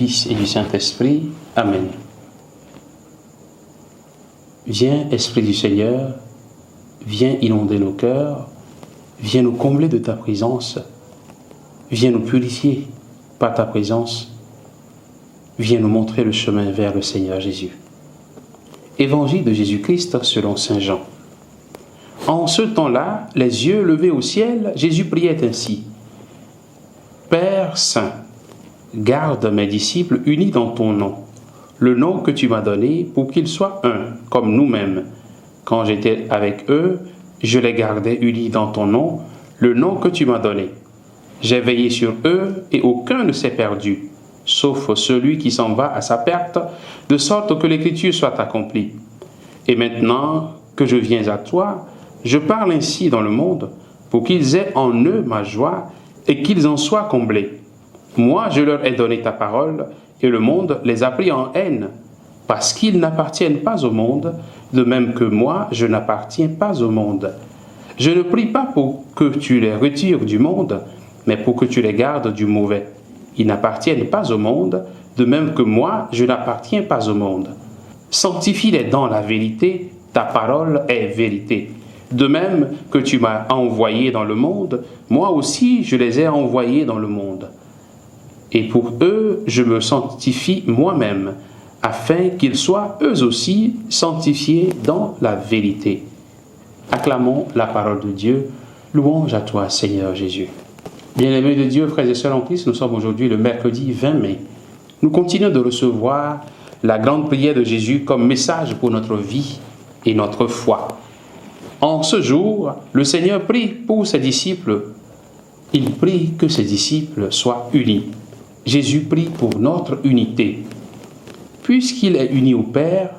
Fils et du Saint-Esprit. Amen. Viens, Esprit du Seigneur, viens inonder nos cœurs, viens nous combler de ta présence, viens nous purifier par ta présence, viens nous montrer le chemin vers le Seigneur Jésus. Évangile de Jésus-Christ selon saint Jean. En ce temps-là, les yeux levés au ciel, Jésus priait ainsi. Père saint, garde mes disciples unis dans ton nom, le nom que tu m'as donné pour qu'ils soient un, comme nous-mêmes. Quand j'étais avec eux, je les gardais unis dans ton nom, le nom que tu m'as donné. J'ai veillé sur eux et aucun ne s'est perdu, sauf celui qui s'en va à sa perte, de sorte que l'écriture soit accomplie. Et maintenant que je viens à toi, je parle ainsi dans le monde, pour qu'ils aient en eux ma joie et qu'ils en soient comblés. Moi, je leur ai donné ta parole, et le monde les a pris en haine, parce qu'ils n'appartiennent pas au monde, de même que moi, je n'appartiens pas au monde. Je ne prie pas pour que tu les retires du monde, mais pour que tu les gardes du mauvais. Ils n'appartiennent pas au monde, de même que moi, je n'appartiens pas au monde. Sanctifie-les dans la vérité, ta parole est vérité. De même que tu m'as envoyé dans le monde, moi aussi je les ai envoyés dans le monde. Et pour eux, je me sanctifie moi-même, afin qu'ils soient eux aussi sanctifiés dans la vérité. Acclamons la parole de Dieu. Louange à toi, Seigneur Jésus. Bien-aimés de Dieu, frères et sœurs en Christ, nous sommes aujourd'hui le mercredi 20 mai. Nous continuons de recevoir la grande prière de Jésus comme message pour notre vie et notre foi. En ce jour, le Seigneur prie pour ses disciples. Il prie que ses disciples soient unis. Jésus prie pour notre unité. Puisqu'il est uni au Père,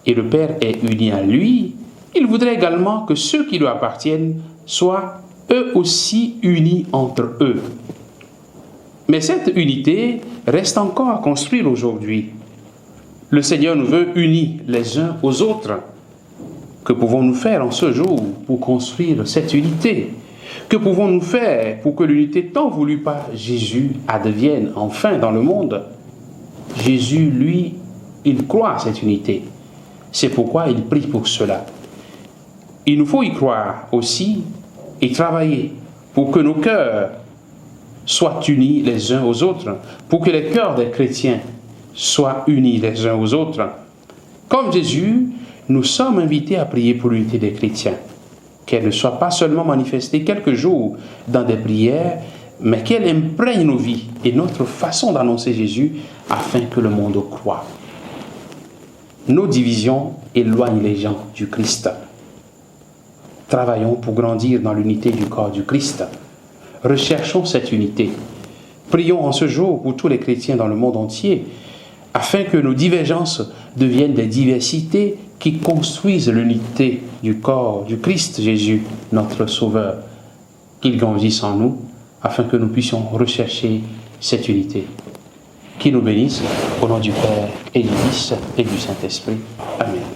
et le Père est uni à lui, il voudrait également que ceux qui lui appartiennent soient eux aussi unis entre eux. Mais cette unité reste encore à construire aujourd'hui. Le Seigneur nous veut unis les uns aux autres. Que pouvons-nous faire en ce jour pour construire cette unité? Que pouvons-nous faire pour que l'unité tant voulue par Jésus advienne enfin dans le monde? Jésus, lui, il croit à cette unité. C'est pourquoi il prie pour cela. Il nous faut y croire aussi et travailler pour que nos cœurs soient unis les uns aux autres, pour que les cœurs des chrétiens soient unis les uns aux autres. Comme Jésus, nous sommes invités à prier pour l'unité des chrétiens, qu'elle ne soit pas seulement manifestée quelques jours dans des prières, mais qu'elle imprègne nos vies et notre façon d'annoncer Jésus afin que le monde croie. Nos divisions éloignent les gens du Christ. Travaillons pour grandir dans l'unité du corps du Christ. Recherchons cette unité. Prions en ce jour pour tous les chrétiens dans le monde entier, afin que nos divergences deviennent des diversités qui construisent l'unité du corps du Christ Jésus, notre Sauveur. Qu'il grandisse en nous, afin que nous puissions rechercher cette unité. Qu'il nous bénisse, au nom du Père et du Fils et du Saint-Esprit. Amen.